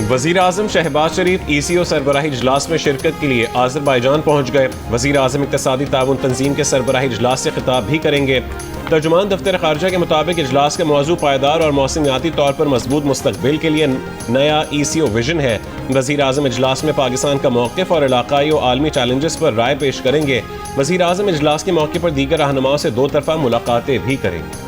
वज़ीर आज़म शहबाज शरीफ ECO सरबराही इजलास में शिरकत के लिए आज़रबाईजान पहुँच गए। वज़ीर आज़म इक़्तिसादी ताउन तंजीम के सरबराही इजलास से खिताब भी करेंगे। तर्जुमान दफ्तर खारजा के मुताबिक इजलास का मौजू पायदार और मौसमियाती तौर पर मजबूत मुस्तकबिल के लिए नया ECO विजन है। वज़ीर आज़म इजलास में पाकिस्तान का मौक़िफ़ और इलाक़ाई और आलमी चैलेंजेस पर राय पेश करेंगे। वज़ीर आज़म इजलास के मौके पर दीगर रहनुमाओं से 2 तरफ़ा मुलाकातें भी करेंगे।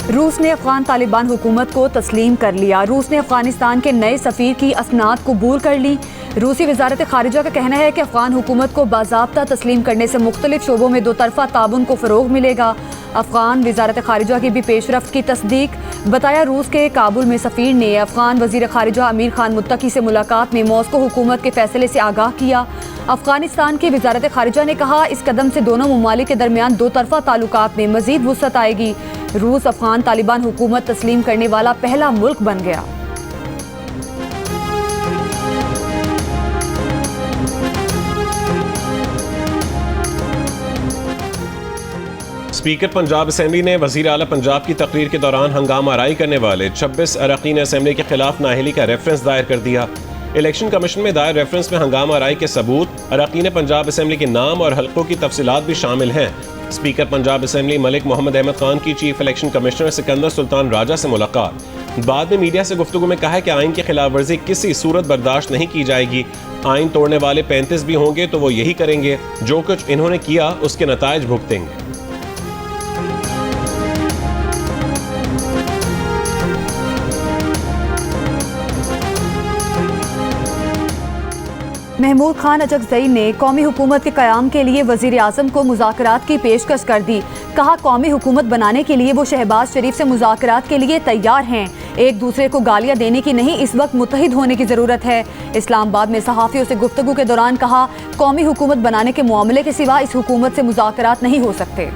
रूस ने अफगान तालिबान हुकूमत को तस्लीम कर लिया। रूस ने अफगानिस्तान के नए सफ़ीर की असनाद कबूल कर ली। रूसी वजारत खारिजा का कहना है कि अफगान हुकूमत को बाज़ाब्ता तस्लीम करने से मुख्तलिफ शोबों में 2 तरफ़ा ताबुन को फ़रोग़ मिलेगा। अफगान वजारत खारिजा की भी पेशरफ्त की तस्दीक। बताया, रूस के काबुल में सफ़ीर ने अफगान वज़ीर खारिजा अमीर खान मुत्तकी से मुलाकात में मॉस्को हुकूमत के फ़ैसले से आगाह किया। अफगानिस्तान की वजारत खारिजा ने कहा, इस कदम से दोनों ममालिक के दरमियान 2 तरफ़ा ताल्लुकात में मज़ीद वुसअत आएगी। रूस अफगान तालिबान हुकूमत तस्लीम करने वाला पहला मुल्क बन गया। स्पीकर पंजाब असेंबली ने वज़ीर आला पंजाब की तकरीर के दौरान हंगामा आराई करने वाले 26 अरकान असेंबली के खिलाफ नाअहली का रेफरेंस दायर कर दिया। इलेक्शन कमीशन में दायर रेफरेंस में हंगामा आराई के सबूत, अरकान पंजाब असेंबली के नाम और हल्कों की तफसीलात भी शामिल हैं। स्पीकर पंजाब असेंबली मलिक मोहम्मद अहमद खान की chief election commissioner Sikandar Sultan Raja से मुलाकात। बाद में मीडिया से गुफ्तगू में कहा कि आइन की खिलाफ वर्जी किसी सूरत बर्दाश्त नहीं की जाएगी। आइन तोड़ने वाले 35 भी होंगे तो वो यही करेंगे, जो कुछ इन्होंने किया उसके नतायज भुगतेंगे। महमूद खान अचकज़ई ने कौमी हुकूमत के क़याम के लिए वज़ीर आज़म को मुज़ाकरात की पेशकश कर दी। कहा, कौमी हुकूमत बनाने के लिए वो शहबाज शरीफ से मुज़ाकरात के लिए तैयार हैं। एक दूसरे को गालियाँ देने की नहीं, इस वक्त मुत्तहिद होने की ज़रूरत है। इस्लामाबाद में सहाफ़ियों से गुफ्तगू के दौरान कहा, कौमी हुकूमत बनाने के मामले के सिवा इस हुकूमत से मुज़ाकरात नहीं हो सकते।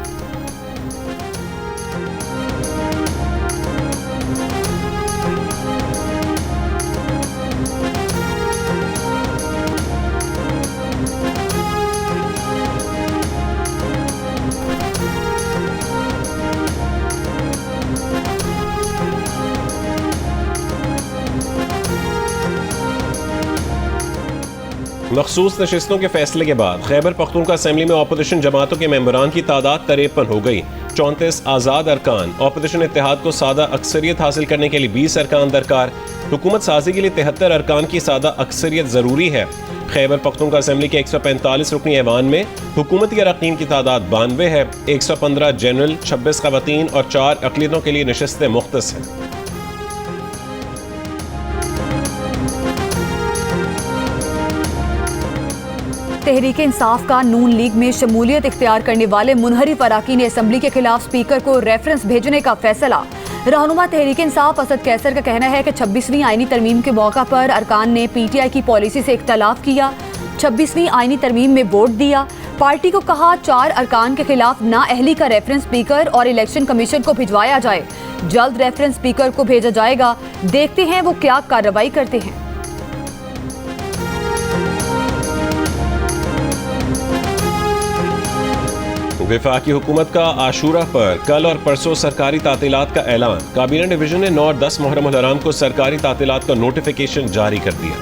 मखसूस नशिस्तों के फैसले के बाद खैबर पख्तूनख्वा असेंबली में अपोजिशन जमातों के मेंबरान की तादाद 53 हो गई। 34 आज़ाद अरकान। अपोजिशन इत्तेहाद को सादा अक्सरियत हासिल करने के लिए 20 अरकान दरकार। हुकूमत साजी के लिए 73 अरकान की सादा अक्सरियत ज़रूरी है। खैबर पख्तूनख्वा असेंबली के 145 रुकनी ऐवान में हुकूमती अरकान की तादाद 92 है। 115 जनरल, 26 ख़वातीन और 4 अक़लियतों के लिए नशिस्तें मुख्तस हैं। तहरीक इंसाफ का नून लीग में शमूलियत इख्तियार करने वाले मुनहरिफ अरकान असेंबली के खिलाफ स्पीकर को रेफरेंस भेजने का फैसला। रहनुमा तहरीक इंसाफ असद कैसर का कहना है कि 26वीं आईनी तरमीम के मौका पर अरकान ने PTI की पॉलिसी से इख्तलाफ किया। 26वीं आईनी तरमीम में वोट दिया। पार्टी को कहा 4 अरकान के खिलाफ नाअहली का रेफरेंस स्पीकर और इलेक्शन कमीशन को भिजवाया जाए। जल्द रेफरेंस स्पीकर को भेजा जाएगा। देखते हैं वो क्या कार्रवाई करते हैं। वफाकी हुकूमत का आशूरा पर कल और परसों सरकारी तातीलात का ऐलान। काबीना डिवीजन ने 9 और 10 मुहर्रम उल हराम को सरकारी तातीलात का नोटिफिकेशन जारी कर दिया।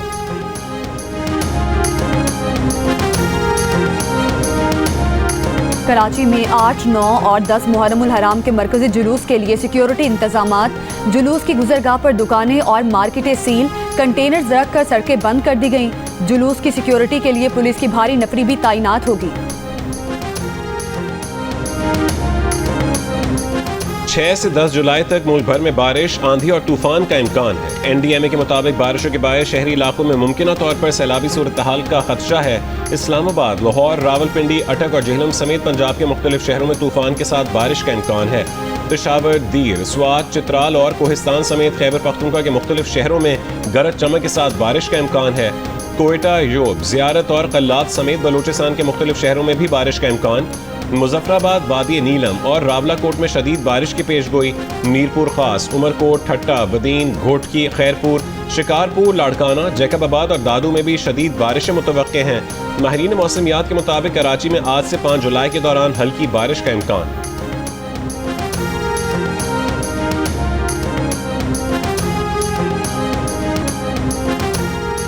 कराची में 8, 9 और 10 मुहर्रम उल हराम के मरकजी जुलूस के लिए सिक्योरिटी इंतजामात। जुलूस की गुजरगाह पर दुकानें और मार्केटें सील, कंटेनर्स रख कर सड़कें बंद कर दी गईं। जुलूस की सिक्योरिटी के लिए पुलिस की भारी नफरी भी तैनात होगी। 6 से 10 जुलाई तक मुल्क भर में बारिश, आंधी और तूफान का इम्कान है। NDMA के मुताबिक बारिशों के बायस शहरी इलाकों में मुमकिना तौर पर सैलाबी सूरत हाल का खदशा है। इस्लामाबाद, लाहौर, रावलपिंडी, अटक और जेहलम समेत पंजाब के मुख्तलिफ शहरों में तूफान के साथ बारिश का इम्कान है। पेशावर, दीर, स्वात, चित्राल और कोहिस्तान समेत खैबर पख्तूनख्वा के मुख्तलिफ शहरों में गरज चमक के साथ बारिश का इम्कान है। कोयटा, योब, ज़ियारत और कल्लात समेत बलूचिस्तान के मुख्तलिफ शहरों में भी बारिश का इम्कान। मुजफ्फराबाद, वादी नीलम और रावलाकोट में शदीद बारिश की पेशगोई। मीरपुर खास, उमरकोट, ठट्टा, बदीन, घोटकी, खैरपुर, शिकारपुर, लाड़काना, जैकबाबाद और दादू में भी शदीद बारिशें मुतवक्के हैं। माहिरीन मौसमियात के मुताबिक कराची में आज से 5 जुलाई के दौरान हल्की बारिश का इम्कान।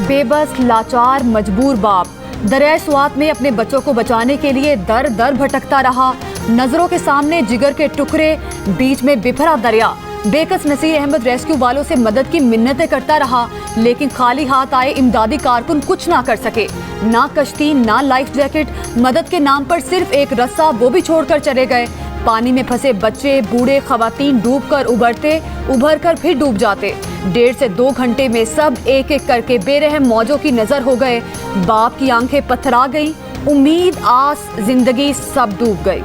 बेबस, लाचार, मजबूर बाप दरियाए स्वात में अपने बच्चों को बचाने के लिए दर दर भटकता रहा। नजरों के सामने जिगर के टुकड़े, बीच में बिफरा दरिया। बेकस नसीर अहमद रेस्क्यू वालों से मदद की मिन्नतें करता रहा, लेकिन खाली हाथ आए इमदादी कारकुन कुछ ना कर सके। ना कश्ती, ना लाइफ जैकेट, मदद के नाम पर सिर्फ एक रस्सा, वो भी छोड़कर चले गए। पानी में फंसे बच्चे, बूढ़े, खवातीन डूबकर उभर कर फिर डूब जाते। 1.5 से 2 घंटे में सब एक एक करके बेरहम मौजों की नजर हो गए। बाप की आंखें पथरा गई, उम्मीद, आस, जिंदगी सब डूब गई।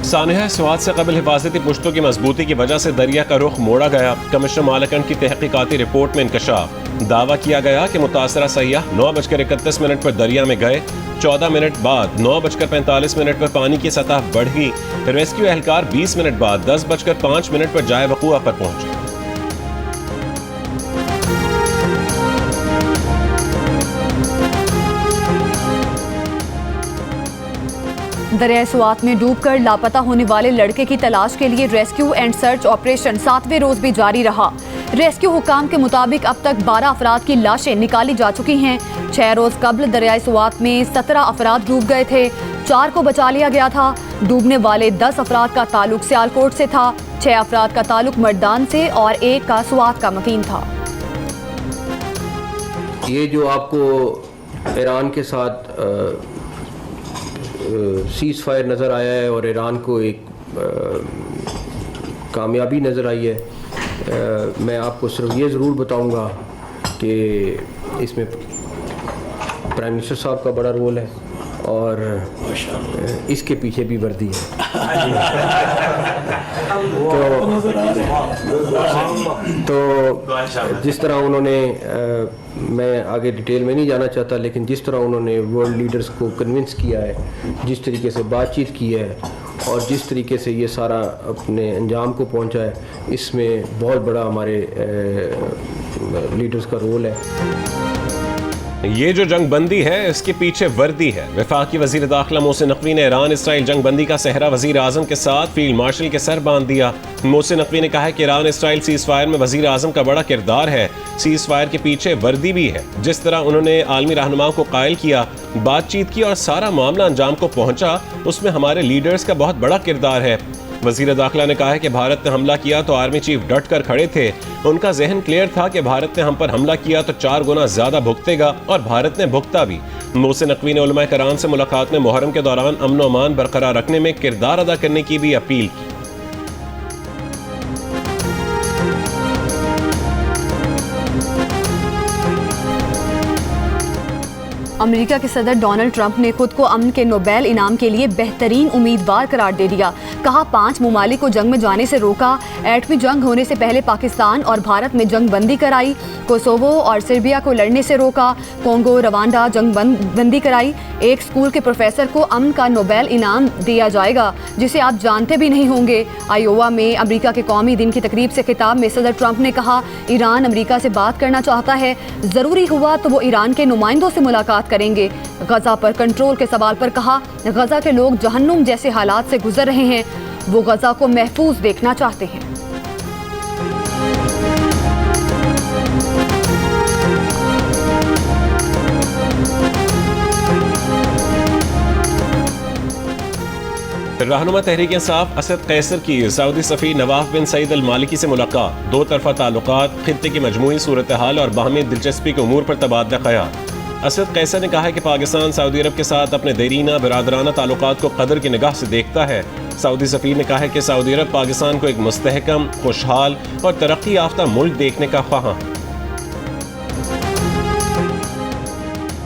सानहा स्वात से कबल हिफाजती पुश्तों की मजबूती की वजह से दरिया का रुख मोड़ा गया। कमिश्नर मालकन की तहकीकाती रिपोर्ट में इंकशाफ। दावा किया गया कि मुतासरा सयाह 9:31 पर दरिया में गए। 14 मिनट बाद 9:45 पर पानी की सतह बढ़ी। रेस्क्यू एहलकार 20 मिनट बाद 10:05 पर जाए वक़ूआ पर पहुंचे। दरिया स्वात में डूबकर लापता होने वाले लड़के की तलाश के लिए रेस्क्यू एंड सर्च ऑपरेशन 7वें रोज भी जारी रहा। रेस्क्यू हुकाम के मुताबिक अब तक 12 अफराद की लाशें निकाली जा चुकी हैं। 6 रोज कबल दरिया स्वात में 17 अफराद डूब गए थे, 4 को बचा लिया गया था। डूबने वाले 10 अफराद का ताल्लुक सियालकोट से था, 6 अफराद का ताल्लुक मर्दान से और 1 का स्वात का मकीन था। ये जो आपको ईरान के साथ सीज़ फायर नज़र आया है और ईरान को एक कामयाबी नज़र आई है, मैं आपको सिर्फ ये ज़रूर बताऊंगा कि इसमें प्राइम मिनिस्टर साहब का बड़ा रोल है और इसके पीछे भी वर्दी है। तो जिस तरह उन्होंने, मैं आगे डिटेल में नहीं जाना चाहता, लेकिन जिस तरह उन्होंने वर्ल्ड लीडर्स को कन्विंस किया है, जिस तरीके से बातचीत की है और जिस तरीके से ये सारा अपने अंजाम को पहुंचा है, इसमें बहुत बड़ा हमारे लीडर्स का रोल है। ये जो जंग बंदी है इसके पीछे वर्दी है। वफाकी वजीर दाखिला मोहसिन नकवी ने ईरान इसराइल जंग बंदी का सहरा वजीर आजम के साथ फील्ड मार्शल के सर बांध दिया। मोहसिन नकवी ने कहा कि ईरान इसराइल सीज फायर में वजीर आजम का बड़ा किरदार है। सीज फायर के पीछे वर्दी भी है। जिस तरह उन्होंने आलमी रहनुमाओं को कायल किया, बातचीत की और सारा मामला अंजाम को पहुंचा, उसमें हमारे लीडर्स का बहुत बड़ा किरदार है। वजीर दाखिला ने कहा है कि भारत ने हमला किया तो आर्मी चीफ डट कर खड़े थे। उनका जहन क्लियर था कि भारत ने हम पर हमला किया तो 4 गुना ज्यादा भुगतेगा और भारत ने भुगता भी। मोहसिन नकवी ने उलमा कराम से मुलाकात में मुहर्रम के दौरान अमन व अमान बरकरार रखने में किरदार अदा करने की भी अपील की। अमेरिका के सदर डोनाल्ड ट्रंप ने खुद को अमन के नोबेल इनाम के लिए बेहतरीन उम्मीदवार करार दे दिया। कहा 5 ममालिक को जंग में जाने से रोका, एटमी जंग होने से पहले पाकिस्तान और भारत में जंग बंदी कराई, कोसोवो और सर्बिया को लड़ने से रोका, कोंगो, रवांडा जंग बंदी कराई। एक स्कूल के प्रोफेसर को अमन का नोबेल इनाम दिया जाएगा जिसे आप जानते भी नहीं होंगे। आयोवा में अमेरिका के कौमी दिन की तकरीब से खिताब में सदर ट्रंप ने कहा, ईरान अमेरिका से बात करना चाहता है, ज़रूरी हुआ तो वो ईरान के नुमाइंदों से मुलाकात करेंगे। गजा पर कंट्रोल के सवाल पर कहा, गजा के लोग जहन्नुम जैसे हालात से गुजर रहे हैं, वो गजा को महफूज देखना चाहते हैं। रहनुमा तहरीक इंसाफ असद कैसर की सऊदी सफ़ीर नवाफ बिन सईद अल मालिकी से मुलाकात। 2 तरफा ताल्लुकात, खित्ते की मजमूई सूरत हाल और बाहमी दिलचस्पी के उमूर पर तबादला ख्याल। असद कैसर ने कहा है कि पाकिस्तान सऊदी अरब के साथ अपने देरीना बिरादराना ताल्लुकात को कदर की निगाह से देखता है। सऊदी सफ़ीर ने कहा है कि सऊदी अरब पाकिस्तान को एक मुस्तहकम, खुशहाल और तरक्की याफ्ता मुल्क देखने का ख्वाहां है।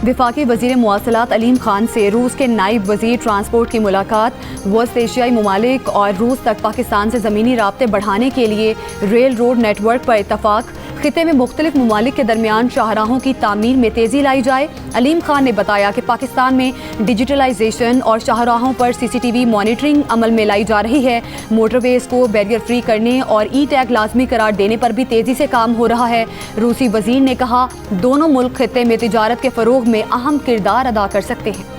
वफाकी वज़ीर मवासलात अलीम खान से रूस के नायब वज़ीर ट्रांसपोर्ट की मुलाकात। वस्त एशियाई ममालिक और रूस तक पाकिस्तान से ज़मीनी राब्ते बढ़ाने के लिए रेल रोड नेटवर्क पर इत्तफाक। खिते में मुख्तलिफ ममालिक के दरमियान शाहराहों की तामीर में तेज़ी लाई जाए। अलीम खान ने बताया कि पाकिस्तान में डिजिटलाइजेशन और शाहराहों पर CCTV मॉनिटरिंग अमल में लाई जा रही है। मोटरवेज को बैरियर फ्री करने और ई-टैग लाजमी करार देने पर भी तेज़ी से काम हो रहा है। रूसी वज़ीर ने कहा, दोनों मुल्क खिते में तिजारत के फ़रोग में अहम किरदार अदा कर सकते हैं।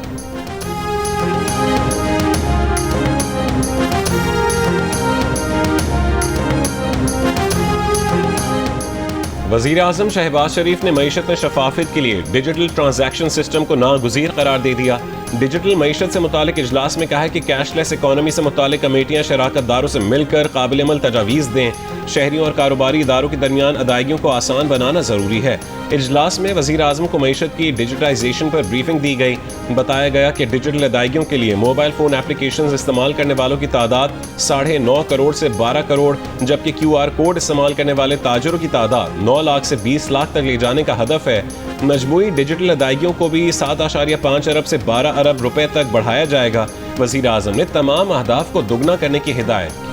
वज़ीर आज़म शहबाज शरीफ ने मईशत में शफाफियत के लिए डिजिटल ट्रांजैक्शन सिस्टम को नागुज़ीर करार दे दिया। डिजिटल मईशत से मुतालिक इजलास में कहा है कि कैशलेस इकॉनमी से मुतालिक कमेटियाँ शराकतदारों से मिलकर काबिल अमल तजावीज़ दें। शहरियों और कारोबारी इदारों के दरमियान अदायगियों को आसान बनाना ज़रूरी है। इजलास में वज़ीर आज़म को मईशत की डिजिटाइजेशन पर ब्रीफिंग दी गई। बताया गया कि डिजिटल अदायगियों के लिए मोबाइल फ़ोन एप्लीकेशन इस्तेमाल करने वालों की तादाद 9.5 करोड़ से 12 करोड़, जबकि QR कोड इस्तेमाल करने वाले ताजरों की तादाद 9 लाख से 20 लाख तक ले जाने का हदफ है। मजमूई डिजिटल अदायगियों को भी 7.5 अरब से 12 अरब रुपए तक बढ़ाया जाएगा। वज़ीर आज़म ने तमाम अहदाफ को दुगना करने की हिदायत की।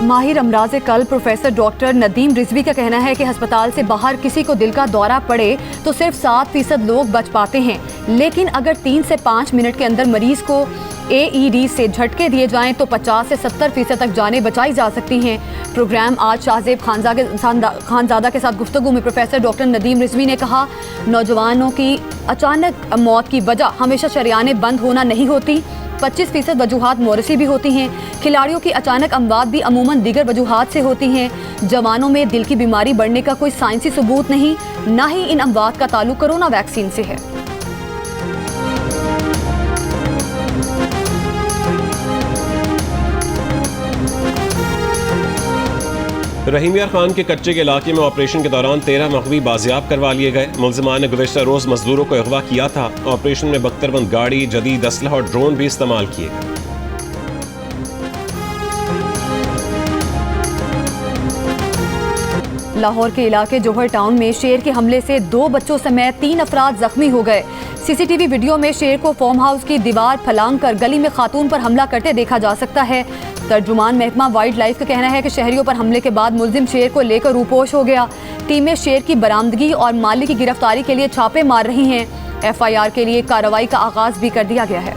माहिर अमराज़ कल्ब प्रोफेसर डॉक्टर नदीम रिजवी का कहना है कि अस्पताल से बाहर किसी को दिल का दौरा पड़े तो सिर्फ 7% लोग बच पाते हैं, लेकिन अगर 3 से 5 मिनट के अंदर मरीज को AED से झटके दिए जाएं तो 50 से 70% तक जानें बचाई जा सकती हैं। प्रोग्राम आज शाहजेब खानजादा के साथ गुफ्तगू में प्रोफेसर डॉक्टर नदीम रिजवी ने कहा, नौजवानों की अचानक मौत की वजह हमेशा शरियानें बंद होना नहीं होती, 25% वजूहात मौरसी भी होती हैं। खिलाड़ियों की अचानक अमवात भी अमूमन दीगर वजूहात से होती हैं। जवानों में दिल की बीमारी बढ़ने का कोई साइंसी सबूत नहीं, ना ही इन अमवात का ताल्लुक कोरोना वैक्सीन से है। रहीम यार खान के कच्चे के इलाके में ऑपरेशन के दौरान 13 मगवी बाजियाब करवा लिए गए। मुल्जिमान ने गुज़िश्ता रोज़ मजदूरों को अगवा किया था। ऑपरेशन में बख्तरबंद गाड़ी, जदीद असलहा और ड्रोन भी इस्तेमाल किए गए। लाहौर के इलाके जोहर टाउन में शेर के हमले से 2 बच्चों समेत 3 अफराद जख्मी हो गए। CCTV वीडियो में शेर को फार्म हाउस की दीवार फलांग कर गली में खातून पर हमला करते देखा जा सकता है। तर्जुमान महकमा वाइल्ड लाइफ का कहना है कि शहरियों पर हमले के बाद मुलजिम शेर को लेकर रूपोश हो गया। टीमें शेर की बरामदगी और मालिक की गिरफ्तारी के लिए छापे मार रही हैं। FIR के लिए कार्रवाई का आगाज भी कर दिया गया है।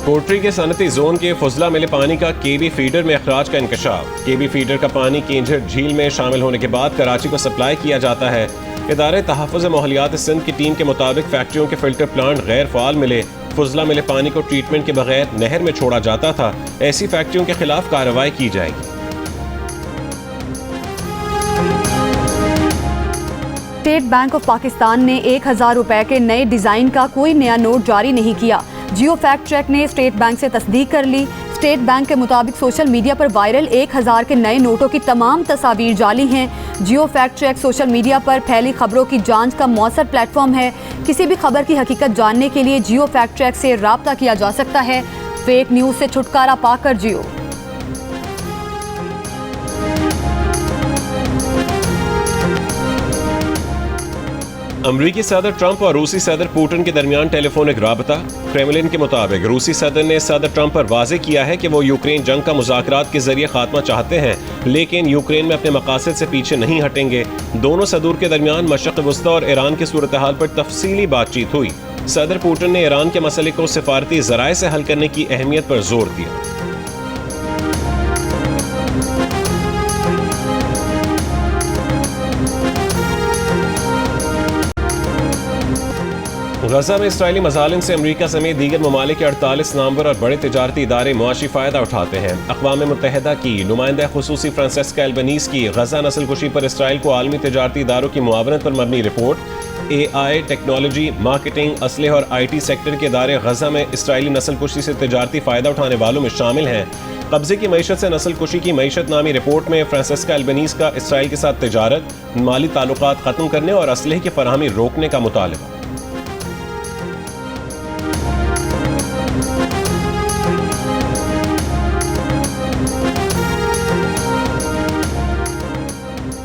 कोटरी के सनती जोन के फुजला मिले पानी का KB फीडर में अखराज का इंकशाफ। KB फीडर का पानी केंझर झील में शामिल होने के बाद कराची को सप्लाई किया जाता है। इदारे तहफ़्फ़ुज़ माहौलियात सिंध की टीम के मुताबिक फैक्ट्रियों के फिल्टर प्लांट गैर फ़ाल मिले। फुजला मिले पानी को ट्रीटमेंट के बगैर नहर में छोड़ा जाता था। ऐसी फैक्ट्रियों के खिलाफ कार्रवाई की जाएगी। स्टेट बैंक ऑफ पाकिस्तान ने 1000 रुपए के नए डिज़ाइन का कोई नया नोट जारी नहीं किया। जियो फैक्ट चेक ने स्टेट बैंक से तस्दीक कर ली। स्टेट बैंक के मुताबिक सोशल मीडिया पर वायरल 1000 के नए नोटों की तमाम तस्वीर जाली हैं। जियो फैक्ट चेक सोशल मीडिया पर फैली खबरों की जांच का मौसर प्लेटफॉर्म है। किसी भी खबर की हकीकत जानने के लिए जियो फैक्ट चेक से राब्ता किया जा सकता है। फेक न्यूज़ से छुटकारा पाकर जियो। अमरीकी सदर ट्रंप और रूसी सदर पुतिन के दरमियान टेलीफोनिक राबता। क्रेमलिन के मुताबिक रूसी सदर ने सदर ट्रंप पर वाज़े किया है कि वो यूक्रेन जंग का मुज़ाकरात के जरिए खात्मा चाहते हैं, लेकिन यूक्रेन में अपने मकासद से पीछे नहीं हटेंगे। दोनों सदूर के दरमियान मशरिक़ वस्ता और ईरान की सूरत हाल पर तफसीली बातचीत हुई। सदर पुतिन ने ईरान के मसले को सिफारती ज़राए से हल करने की अहमियत पर जोर दिया। गजा में इसराइली मजालिम से अमरीका समेत दीगर ममालिक के 48 नामवर और बड़े तिजारती इदारे मुआशी फ़ायदा उठाते हैं। अक़वाम मुत्तहिदा की नुमाइंदा खुसूसी फ्रांसेस्का एल्बनीज़ की गजा नस्ल कुशी पर इसराइल को आलमी तिजारती इदारों की मुआवनत पर मबनी रिपोर्ट। AI, टेक्नोलॉजी, मार्केटिंग, असलहे और IT सेक्टर के इदारे गजा में इसराइली नस्ल कुशी से तिजारती फ़ायदा उठाने वालों में शामिल हैं। कब्जे की मईशत से नस्ल कुशी की मईशत नामी रिपोर्ट में फ्रांसेस्का एल्बनीज़ का इसराइल के साथ तिजारत, माली ताल्लुकात ख़त्म करने और असलहे की फराहमी रोकने का मुतालबा।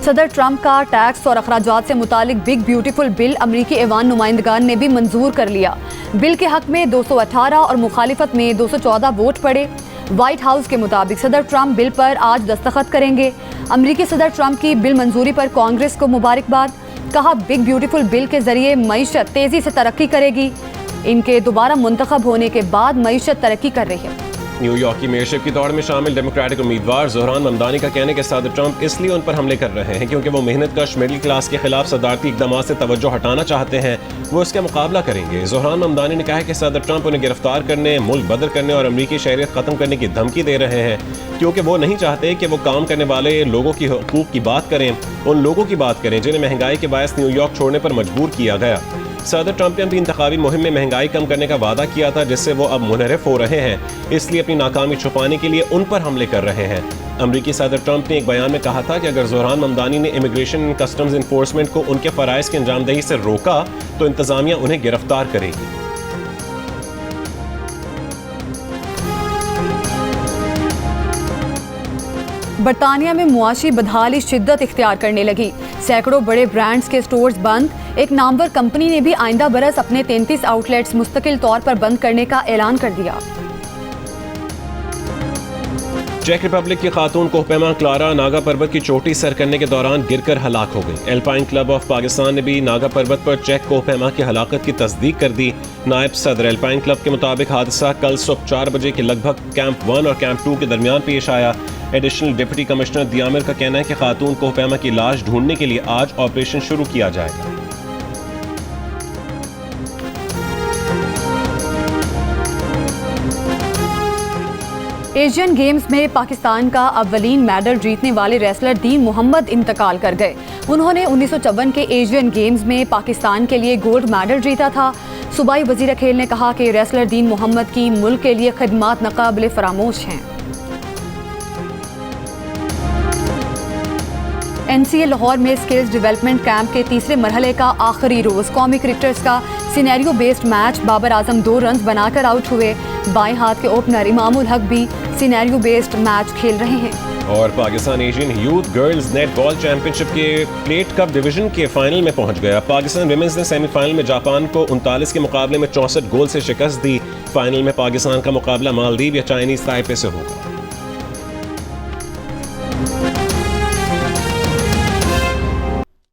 सदर ट्रंप का टैक्स और अखराजात से मुतालिक बिग ब्यूटीफुल बिल अमरीकी ऐवान नुमाइंदगान ने भी मंजूर कर लिया। बिल के हक में 218 और मुखालिफत में 214 वोट पड़े। व्हाइट हाउस के मुताबिक सदर ट्रंप बिल पर आज दस्तखत करेंगे। अमरीकी सदर ट्रंप की बिल मंजूरी पर कांग्रेस को मुबारकबाद। कहा, बिग ब्यूटीफुल बिल के जरिए मईशत तेजी से तरक्की करेगी। इनके दोबारा मुंतखब होने के बाद मईशत तरक्की कर रही है। न्यूयॉर्क की मेयरशिप की दौड़ में शामिल डेमोक्रेटिक उम्मीदवार ज़ोहरान ममदानी का कहने के सदर ट्रंप इसलिए उन पर हमले कर रहे हैं क्योंकि वो मेहनतकश मिडिल क्लास के खिलाफ सदारती इकदाम से तवज्जो हटाना चाहते हैं, वो इसका मुकाबला करेंगे। ज़ोहरान ममदानी ने कहा है कि सदर ट्रंप उन्हें गिरफ्तार करने, मुल्क बदर करने और अमरीकी शहरियत ख़त्म करने की धमकी दे रहे हैं क्योंकि वो नहीं चाहते कि वो काम करने वाले लोगों की हकूक़ की बात करें, उन लोगों की बात करें जिन्हें महंगाई के बायस न्यूयॉर्क छोड़ने पर मजबूर किया गया। सदर ट्रंप ने अपनी इंतखाबी मुहिम में महंगाई कम करने का वादा किया था जिससे वो अब मुनहरिफ हो रहे हैं, इसलिए अपनी नाकामी छुपाने के लिए उन पर हमले कर रहे हैं। अमरीकी सदर ट्रंप ने एक बयान में कहा था कि अगर ज़ोहरान ममदानी ने इमिग्रेशन एंड कस्टम्स इन्फोर्समेंट को उनके फ़राइज़ की अंजामदही से रोका तो इंतज़ामिया उन्हें गिरफ्तार करेगी। बरतानिया में मुआशी बदहाली शिद्दत इख्तियार करने लगी। सैकड़ों बड़े ब्रांड्स के स्टोर्स बंद। एक नामवर कंपनी ने भी आइंदा बरस अपने 33 आउटलेट्स मुस्तकिल तौर पर बंद करने का ऐलान कर दिया। चेक रिपब्लिक की खातून कोहपेमा क्लारा नागा पर्वत की चोटी सर करने के दौरान गिरकर हलाक हो गई। एल्पाइन क्लब ऑफ पाकिस्तान ने भी नागा पर्वत पर चेक कोहपेमा की हलाकत की तस्दीक कर दी। नायब सदर एल्पाइन क्लब के मुताबिक हादसा कल सुबह 4 बजे के लगभग कैंप 1 और कैंप 2 के दरमियान पेश आया। एडिशनल डिप्टी कमिश्नर दियामिर का कहना है कि खातून कोहपेमा की लाश ढूंढने के लिए आज ऑपरेशन शुरू किया जाएगा। एशियन गेम्स में पाकिस्तान का अव्वलीन मेडल जीतने वाले रेसलर दीन मोहम्मद इंतकाल कर गए। उन्होंने 1954 के एशियन गेम्स में पाकिस्तान के लिए गोल्ड मेडल जीता था। सूबाई वजीर खेल ने कहा कि रेसलर दीन मोहम्मद की मुल्क के लिए खिदमात नाकाबिले फरामोश हैं। NCA लाहौर में स्किल्स डेवलपमेंट कैंप के तीसरे मरहले का आखिरी रोज कौमी क्रिकेटर्स का scenario based match Babar Azam 2 run बनाकर आउट हुए। बाएं हाथ के ओपनर इमामुल हक भी सिनेरियो बेस्ड मैच खेल रहे हैं। और Pakistan Asian youth girls net ball championship के प्लेट कप डिवीजन के फाइनल में पहुंच गया। पाकिस्तान विमेंस ने सेमीफाइनल में जापान को 39 के मुकाबले में 64 गोल से शिकस्त दी। फाइनल में पाकिस्तान का मुकाबला मालदीव या चाइनीज ताइपे से होगा।